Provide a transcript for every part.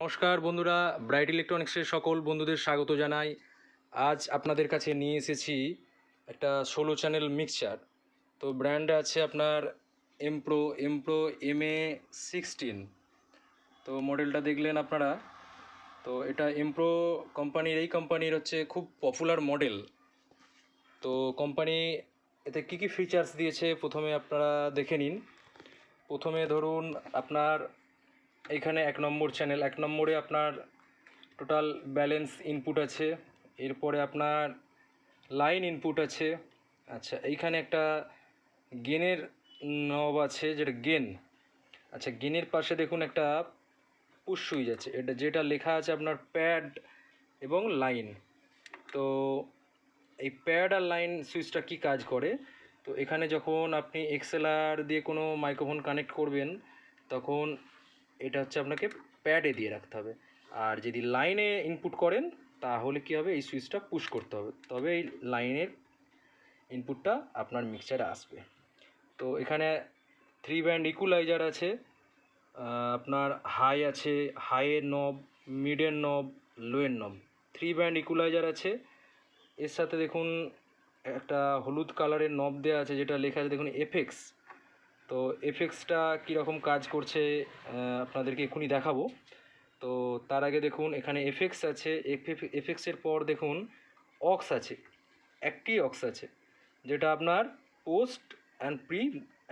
নমস্কার বন্ধুরা, ব্রাইট ইলেকট্রনিক্সের সকল বন্ধুদের স্বাগত জানাই। আজ আপনাদের কাছে নিয়ে এসেছি একটা 16 চ্যানেল মিক্সচার। তো ব্র্যান্ড আছে আপনার এমপ্রো MA16। তো মডেলটা দেখলেন আপনারা। তো এটা এমপ্রো কোম্পানির, এই কোম্পানির হচ্ছে খুব পপুলার মডেল। তো কোম্পানি এতে কী কী ফিচার্স দিয়েছে প্রথমে আপনারা দেখে নিন। প্রথমে ধরুন আপনার এইখানে 1 নম্বর চ্যানেল, 1 নম্বরে আপনার টোটাল ব্যালেন্স ইনপুট আছে। এরপরে আপনার লাইন ইনপুট আছে। আচ্ছা, এইখানে একটা গেনের নব আছে, যেটা গেন। আচ্ছা, গেনের পাশে দেখুন একটা পুশ সুইচ আছে, এটা যেটা লেখা আছে আপনার প্যাড এবং লাইন। তো এই প্যাড আর লাইন সুইচটা কি কাজ করে, তো এখানে যখন আপনি XLR দিয়ে কোনো মাইক্রোফোন কানেক্ট করবেন, তখন এটা হচ্ছে আপনাকে প্যাডে দিয়ে রাখতে হবে। আর যদি লাইনে ইনপুট করেন তাহলে কি হবে, এই সুইচটা পুশ করতে হবে, তবে এই লাইনের ইনপুটটা আপনার মিক্সচারে আসবে। তো এখানে 3 ব্যান্ড ইকুয়ালাইজার আছে। আপনার হাই আছে, হাইয়ের নব, মিডের নব, লোয়ের নব। 3 ব্যান্ড ইকুয়ালাইজার আছে। এর সাথে দেখুন একটা হলুদ কালারের নব দেওয়া আছে, যেটা লেখা আছে দেখুন এফেক্স। তো এফেক্সটা কীরকম কাজ করছে আপনাদেরকে এক্ষুনি দেখাবো। তো তার আগে দেখুন এখানে এফেক্স আছে। এফেক্সের পর দেখুন অক্স আছে, একটি অক্স আছে, যেটা আপনার পোস্ট অ্যান্ড প্রি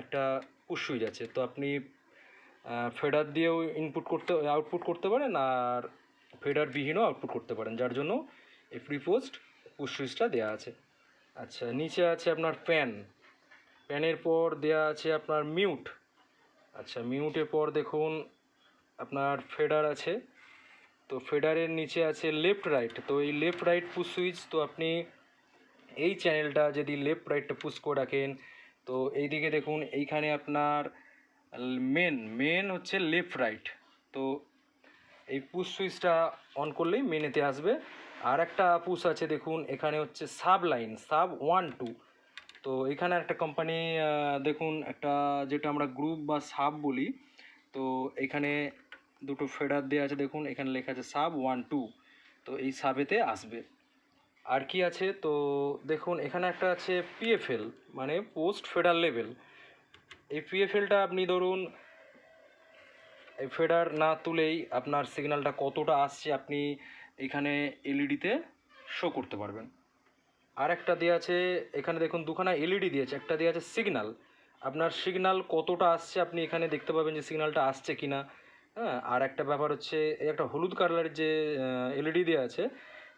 একটা পুশ সুইচ আছে। তো আপনি ফেডার দিয়েও আউটপুট করতে পারেন, আর ফেডার বিহীনও আউটপুট করতে পারেন, যার জন্য এই প্রি পোস্ট পুশ সুইচটা দেওয়া আছে। আচ্ছা, নিচে আছে আপনার প্যানের পর দেওয়া আছে আপনার মিউট। আচ্ছা, মিউটের পর দেখুন আপনার ফেডার আছে। তো ফেডারের নিচে আছে লেফট রাইট। তো এই লেফট রাইট পুশ সুইচ, তো আপনি এই চ্যানেলটা যদি লেফট রাইটটা পুশ করে রাখেন, তো এইদিকে দেখুন এইখানে আপনার মেন হচ্ছে লেফট রাইট। তো এই পুশ সুইচটা অন করলেই মেনেতে আসবে। আর একটা পুশ আছে দেখুন, এখানে হচ্ছে সাব লাইন, সাব 1 2। তো এখানে একটা কোম্পানি দেখুন একটা, যেটা আমরা গ্রুপ বা সাব বলি। তো এখানে দুটো ফেডার দেওয়া আছে, দেখুন এখানে লেখা আছে সাব 1 2। তো এই সাবেতে আসবে। আর কি আছে, তো দেখুন এখানে একটা আছে PFL, মানে পোস্ট ফেডার লেভেল। এই PFLটা আপনি ধরুন এই ফেডার না তুলেই আপনার সিগন্যালটা কতটা আসছে আপনি এখানে এলইডিতে শো করতে পারবেন। আর একটা দেওয়া আছে, এখানে দেখুন দুখানা এলইডি দিয়েছে, একটা দেওয়া আছে সিগন্যাল। আপনার সিগন্যাল কতটা আসছে আপনি এখানে দেখতে পাবেন যে সিগন্যালটা আসছে কি না। হ্যাঁ, আর একটা ব্যাপার হচ্ছে এই একটা হলুদ কালারের যে এলইডি দেওয়া আছে,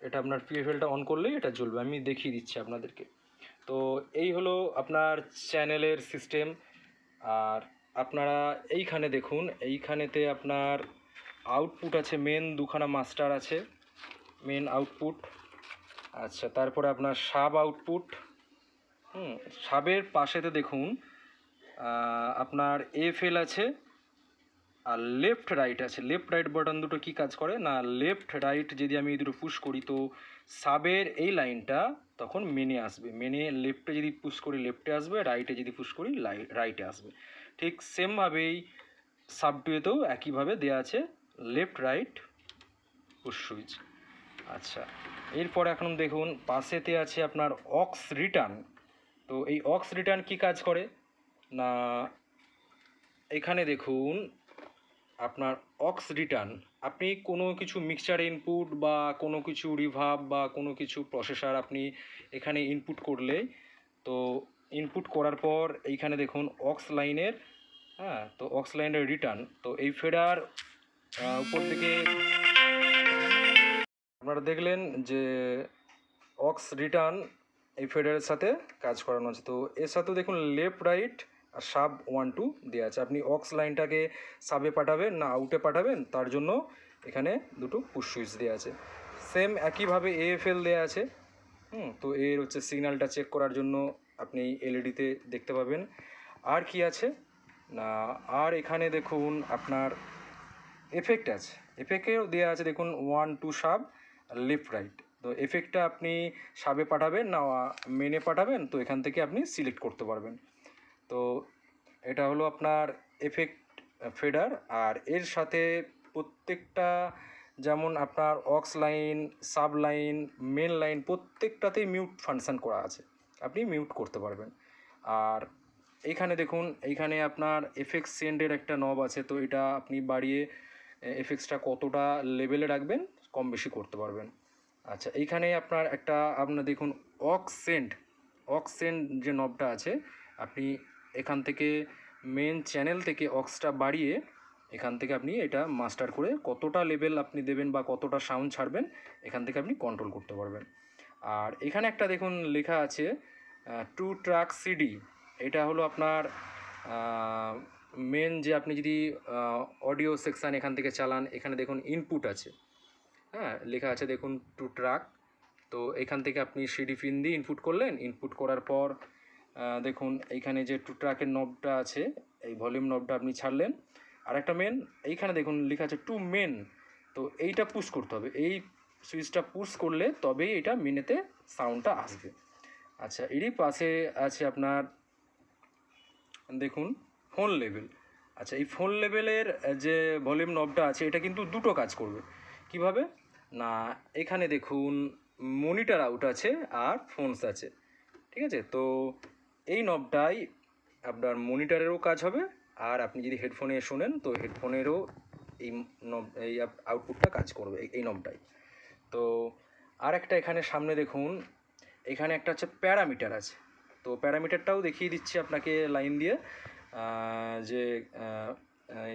এটা আপনার PFLটা অন করলেই এটা জ্বলবে। আমি দেখিয়ে দিচ্ছি আপনাদেরকে। তো এই হলো আপনার চ্যানেলের সিস্টেম। আর আপনারা এইখানে দেখুন, এইখানেতে আপনার আউটপুট আছে, মেন দুখানা মাস্টার আছে, মেন আউটপুট। আচ্ছা, তারপরে আপনার সাব আউটপুট। সাবের পাশেতে দেখুন আপনার এফএল আছে, আর লেফট রাইট আছে। লেফট রাইট বাটন দুটো কি কাজ করে না, লেফট রাইট যদি আমি এই দুটো পুশ করি, তো সাবের এই লাইনটা তখন মেনে আসবে। মেনে লেফটে যদি পুশ করি লেফটে আসবে, রাইটে যদি পুশ করি রাইটে আসবে। ঠিক সেমভাবেই সাব টুয়েতেও একইভাবে দেওয়া আছে লেফট রাইট পুশ সুইচ। আচ্ছা, এরপর এখন দেখুন পাশেতে আছে আপনার অক্স রিটার্ন। তো এই অক্স রিটার্ন কি কাজ করে না, এখানে দেখুন আপনার অক্স রিটার্ন, আপনি কোনো কিছু মিক্সচার ইনপুট বা কোনো কিছু রিভার্ব বা কোনো কিছু প্রসেসর আপনি এখানে ইনপুট করলে, তো ইনপুট করার পর এইখানে দেখুন অক্স লাইনের, হ্যাঁ, তো অক্স লাইনের রিটার্ন। তো এই ফেডার উপর দিকে আপনারা দেখলেন যে অক্স রিটার্ন এই ফেডারের সাথে কাজ করানো আছে। তো এর সাথেও দেখুন লেফট রাইট আর সাব 1 2 দেওয়া আছে। আপনি অক্স লাইনটাকে সাবে পাঠাবেন না আউটে পাঠাবেন, তার জন্য এখানে দুটো পুশ সুইচ দেওয়া আছে। সেম একইভাবে AFL দেওয়া আছে। তো এর হচ্ছে সিগন্যালটা চেক করার জন্য আপনি এলইডিতে দেখতে পাবেন। আর কি আছে না, আর এখানে দেখুন আপনার এফেক্ট আছে, এফেক্টেও দেওয়া আছে দেখুন 1 2 সাব লেফট রাইট। তো এফেক্টটা আপনি সাবে পাঠাবেন না মেনে পাঠাবেন, তো এখান থেকে আপনি সিলেক্ট করতে পারবেন। তো এটা হলো আপনার এফেক্ট ফেডার। আর এর সাথে প্রত্যেকটা, যেমন আপনার aux line, sub line, main line, প্রত্যেকটাতেই মিউট ফাংশান করা আছে, আপনি মিউট করতে পারবেন। আর এইখানে দেখুন, এইখানে আপনার এফএক্স সেন্ডের একটা নব আছে, তো এটা আপনি বাড়িয়ে এফএক্সটা কতটা লেভেলে রাখবেন, কম বেশি করতে পারবেন। আচ্ছা, এইখানে আপনার দেখুন অক্সেন্ট যে নবটা আছে, আপনি এখান থেকে মেন চ্যানেল থেকে অক্সটা বাড়িয়ে এখান থেকে আপনি এটা মাস্টার করে কতটা লেভেল আপনি দেবেন বা কতটা সাউন্ড ছাড়বেন, এখান থেকে আপনি কন্ট্রোল করতে পারবেন। আর এখানে একটা দেখুন লেখা আছে 2 ট্র্যাক সিডি। এটা হলো আপনার মেন, যে আপনি যদি অডিও সেকশান এখান থেকে চালান, এখানে দেখুন ইনপুট আছে, হ্যাঁ লেখা আছে দেখুন 2 ট্র্যাক। তো এখান থেকে আপনি সিডি পিন দিয়ে ইনপুট করলেন, ইনপুট করার পর দেখুন এইখানে যে 2 ট্র্যাকের নবটা আছে, এই ভলিউম নবটা আপনি ছাড়লেন। আর একটা মেন, এইখানে দেখুন লেখা আছে 2 মেন, তো এইটা পুশ করতে হবে, এই সুইচটা পুশ করলে তবেই এটা মেনেতে সাউন্ডটা আসবে। আচ্ছা, এরই পাশে আছে আপনার দেখুন ফোন লেভেল। আচ্ছা, এই ফোন লেভেলের যে ভলিউম নবটা আছে, এটা কিন্তু দুটো কাজ করবে। কিভাবে না, এখানে দেখুন মনিটর আউট আছে আর ফোনস আছে, ঠিক আছে। তো এই নবটাই আপনার মনিটরেরও কাজ হবে, আর আপনি যদি হেডফোনে শোনেন তো হেডফোনেরও এই আউটপুটটা কাজ করবে এই নবটাই। তো আর একটা এখানে সামনে দেখুন, এখানে একটা হচ্ছে প্যারামিটার আছে, তো প্যারামিটারটাও দেখিয়ে দিচ্ছি আপনাকে লাইন দিয়ে, যে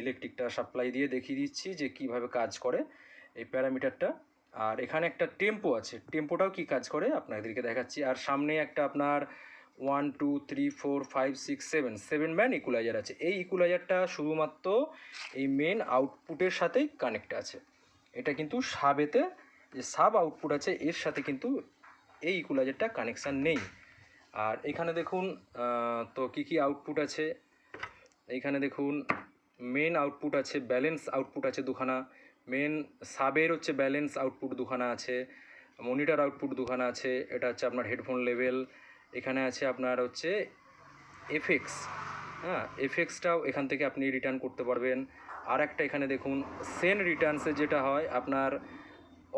ইলেকট্রিকটা সাপ্লাই দিয়ে দেখিয়ে দিচ্ছি যে কিভাবে কাজ করে এই প্যারামিটারটা। আর এখানে একটা টেম্পো আছে, টেম্পোটাও কি কাজ করে আপনাদেরকে দেখাচ্ছি। আর সামনে একটা আপনার 1 2 3 4 5 6 7 ম্যান ইকুলাইজার আছে। এই ইকুলাইজারটা শুধুমাত্র এই মেন আউটপুটের সাথেই কানেক্ট আছে, এটা কিন্তু সাবেতে যে সাব আউটপুট আছে এর সাথে কিন্তু এই ইকুলাইজারটা কানেকশান নেই। আর এখানে দেখুন তো কি আউটপুট আছে, এইখানে দেখুন মেন আউটপুট আছে, ব্যালেন্স আউটপুট আছে দুখানা, মেন সাবের হচ্ছে ব্যালেন্স আউটপুট দুখানা আছে, মনিটর আউটপুট দুখানা আছে, এটা হচ্ছে আপনার হেডফোন লেভেল। এখানে আছে আপনার হচ্ছে এফএক্স, হ্যাঁ এফএক্সটাও এখান থেকে আপনি রিটার্ন করতে পারবেন। আর একটা এখানে দেখুন সেন রিটার্নসে যেটা হয় আপনার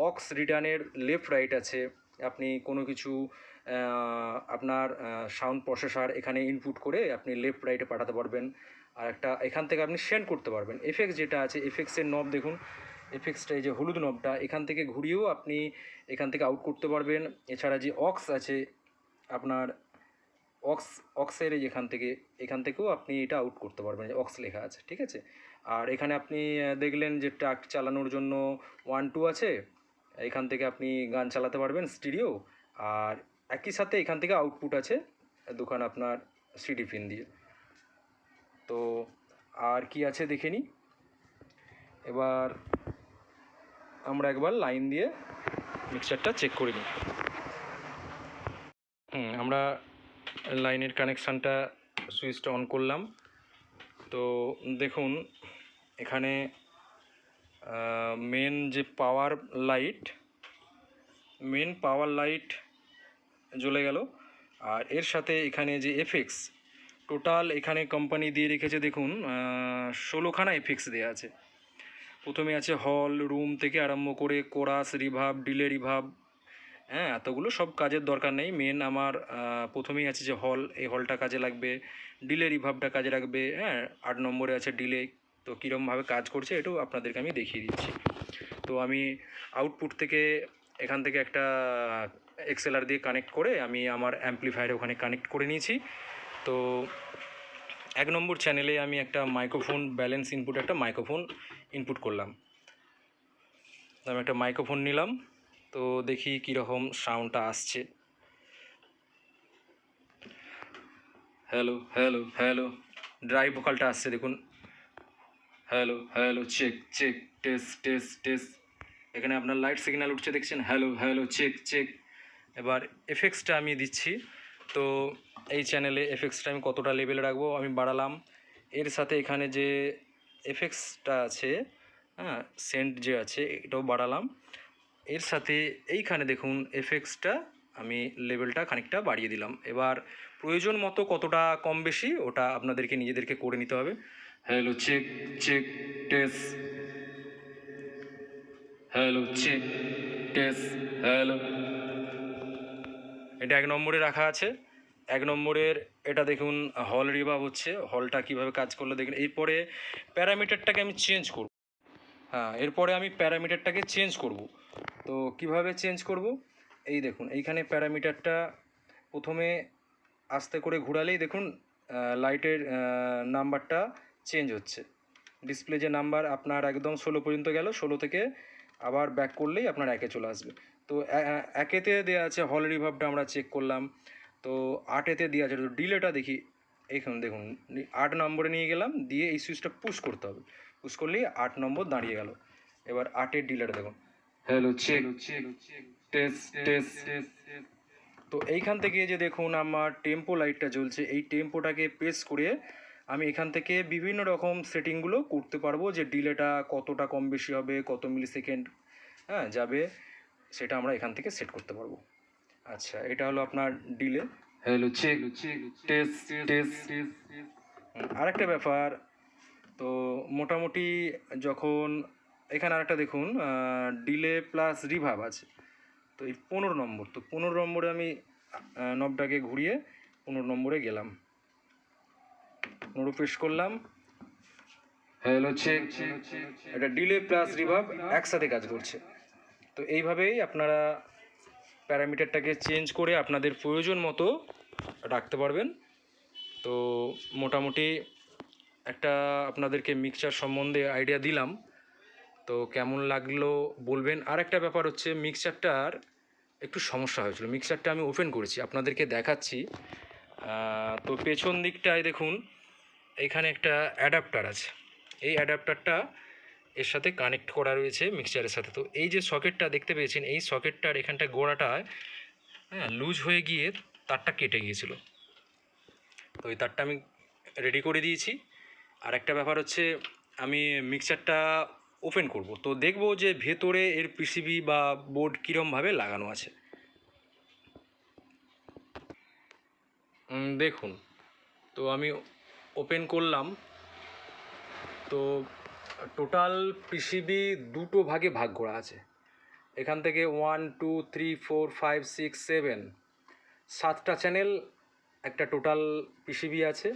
অক্স রিটার্নের লেফট রাইট আছে, আপনি কোনো কিছু আপনার সাউন্ড প্রসেসর এখানে ইনপুট করে আপনি লেফট রাইটে পাঠাতে পারবেন। আর একটা এখান থেকে আপনি সেন্ড করতে পারবেন। এফএক্স যেটা আছে, এফএক্সের নব দেখুন, এফএক্সটা এই যে হলুদ নবটা, এখান থেকে ঘুরিয়েও আপনি এখান থেকে আউট করতে পারবেন। এছাড়া যে অক্স আছে আপনার, অক্সের এখান থেকেও আপনি এটা আউট করতে পারবেন, অক্স লেখা আছে, ঠিক আছে। আর এখানে আপনি দেখলেন যে ট্রাক চালানোর জন্য 1 2 আছে, এখান থেকে আপনি গান চালাতে পারবেন স্টিরিও। আর একই সাথে এখান থেকে আউটপুট আছে দুখানা আপনার সিডি পিন দিয়ে। তো আর কি আছে দেখে নিই, এবার আমরা একবার লাইন দিয়ে মিক্সারটা চেক করে নিই। আমরা লাইনের কানেকশানটা সুইচটা অন করলাম, তো দেখুন এখানে মেন পাওয়ার লাইট জ্বলে গেল। আর এর সাথে এখানে যে এফএক্স টোটাল এখানে কোম্পানি দিয়ে রেখেছে দেখুন 16খানা এফএক্স দেওয়া আছে। প্রথমে আছে হল, রুম থেকে আরম্ভ করে কোরাস, রিভাব, ডিলে রিভাব, হ্যাঁ এতগুলো সব কাজের দরকার নেই। মেন আমার প্রথমেই আছে যে হল, এই হলটা কাজে লাগবে, ডিলে রিভাবটা কাজে লাগবে, হ্যাঁ 8 নম্বরে আছে ডিলে। তো কীরকমভাবে কাজ করছে এটাও আপনাদেরকে আমি দেখিয়ে দিচ্ছি। তো আমি আউটপুট থেকে এখান থেকে একটা এক্সএলআর দিয়ে কানেক্ট করে আমি আমার অ্যাম্পলিফায়ারে ওখানে কানেক্ট করে নিয়েছি। তো 1 নম্বর চ্যানেলে আমি একটা মাইক্রোফোন ব্যালেন্স ইনপুট একটা মাইক্রোফোন ইনপুট করলাম, তো আমি একটা মাইক্রোফোন নিলাম, তো দেখি কীরকম সাউন্ডটা আসছে। হ্যালো হ্যালো হ্যালো, ড্রাই ভোকালটা আসছে দেখুন, hello hello check check, test test test. এখানে আপনার লাইট সিগন্যাল উঠছে দেখছেন, হ্যালো হ্যালো চেক চেক। এবার এফেক্টসটা আমি দিচ্ছি, তো এই চ্যানেলে এফেক্টসটা আমি কতটা লেভেলে রাখবো আমি বাড়ালাম। এর সাথে এখানে যে এফেক্টসটা আছে, হ্যাঁ সেন্ট যে আছে এটাও বাড়ালাম। এর সাথে এইখানে দেখুন এফেক্টসটা আমি লেভেলটা খানিকটা বাড়িয়ে দিলাম। এবার প্রয়োজন মতো কতটা কম বেশি ওটা আপনাদেরকে নিজেদেরকে করে নিতে হবে। Hello check check test, hello check test hello. এটা 1 নম্বরে রাখা আছে। 1 নম্বরের এটা দেখুন হল রিভাব হচ্ছে, হলটা কীভাবে কাজ করলো দেখুন। এরপরে প্যারামিটারটাকে আমি চেঞ্জ করব। হ্যাঁ, এরপরে আমি প্যারামিটারটাকে চেঞ্জ করব। তো কিভাবে চেঞ্জ করব? এই দেখুন এইখানে প্যারামিটারটা প্রথমে আস্তে করে ঘোরালেই দেখুন লাইটের নাম্বারটা চেঞ্জ হচ্ছে। ডিসপ্লে যে নাম্বার আপনার একদম 16 পর্যন্ত গেল, 16 থেকে আবার ব্যাক করলেই আপনার 1-এ চলে আসবে। তো 1-এতে দেওয়া আছে হল রিভাবটা আমরা চেক করলাম। তো 8-এতে দেওয়া আছে, তো ডিলেটা দেখি। এইখানে দেখুন 8 নম্বরে নিয়ে গেলাম, দিয়ে এই সুইচটা পুশ করতে হবে। পুশ করলেই 8 নম্বর দাঁড়িয়ে গেল। এবার 8-এর ডিলেটা দেখুন, হ্যালো চেক টেস্ট টেস্ট। তো এইখান থেকে যে দেখুন আমার টেম্পো লাইটটা জ্বলছে, এই টেম্পোটাকে প্রেস করে আমি এখান থেকে বিভিন্ন রকম সেটিংগুলো করতে পারবো, যে ডিলেটা কতটা কম বেশি হবে, কত মিলি সেকেন্ড হ্যাঁ যাবে, সেটা আমরা এখান থেকে সেট করতে পারবো। আচ্ছা, এটা হলো আপনার delay. Hello check test test. আরেকটা ব্যাপার, তো মোটামুটি যখন এখানে আরেকটা দেখুন ডিলে প্লাস রিভাব আছে, তো এই 15 নম্বর, তো 15 নম্বরে আমি নবটাকে ঘুরিয়ে 15 নম্বরে গেলাম, 15 প্রেস করলাম, হ্যালো চেক। এটা ডিলে প্লাস রিভাব একসাথে কাজ করছে। তো এইভাবেই আপনারা প্যারামিটারটাকে চেঞ্জ করে আপনাদের প্রয়োজন মতো রাখতে পারবেন। তো মোটামুটি একটা আপনাদেরকে মিক্সচার সম্বন্ধে আইডিয়া দিলাম, তো কেমন লাগলো বলবেন। আর একটা ব্যাপার হচ্ছে, মিক্সচারটার একটু সমস্যা হয়েছিল। মিক্সচারটা আমি ওপেন করেছি, আপনাদেরকে দেখাচ্ছি। তো পেছন দিকটায় দেখুন এখানে একটা অ্যাডাপ্টার আছে, এই অ্যাডাপ্টারটা এর সাথে কানেক্ট করা রয়েছে মিক্সচারের সাথে। তো এই যে সকেটটা দেখতে পেয়েছেন, এই সকেটটার এখানটা গোড়াটায় লুজ হয়ে গিয়ে তারটা কেটে গিয়েছিল। তো এই তারটা আমি রেডি করে দিয়েছি। আর একটা ব্যাপার হচ্ছে, আমি মিক্সচারটা ওপেন করব, তো দেখব যে ভেতরে এর পিসিবি বা বোর্ড কীরমভাবে লাগানো আছে। দেখুন, তো আমি ওপেন করলাম। তো টোটাল পিসিবি দুটো ভাগে ভাগ করা আছে। এখান থেকে 1 2 3 4 5 6 7 7টা চ্যানেল একটা টোটাল পিসিবি আছে।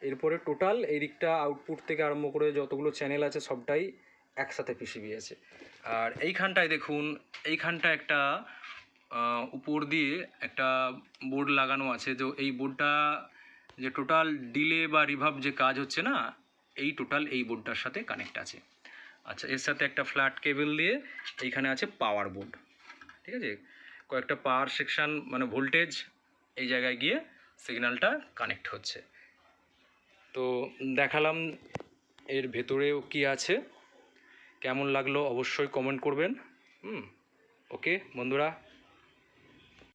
এরপরে টোটাল এই দিকটা আউটপুট থেকে আরম্ভ করে যতগুলো চ্যানেল আছে সবটাই একসাথে পিসিবি আছে। আর এইখানটায় দেখুন, এইখানটা একটা উপর দিয়ে একটা বোর্ড লাগানো আছে। তো এই বোর্ডটা যে টোটাল ডিলে বা রিভাব যে কাজ হচ্ছে না, এই টোটাল এই বোর্ডটার সাথে কানেক্ট আছে। আচ্ছা, এর সাথে একটা ফ্ল্যাট কেবল দিয়ে এইখানে আছে পাওয়ার বোর্ড, ঠিক আছে। কয়েকটা পাওয়ার সেকশান মানে ভোল্টেজ এই জায়গায় গিয়ে সিগন্যালটা কানেক্ট হচ্ছে। তো দেখালাম এর ভেতরেও কি আছে। কেমন লাগলো অবশ্যই কমেন্ট করবেন। ওকে বন্ধুরা।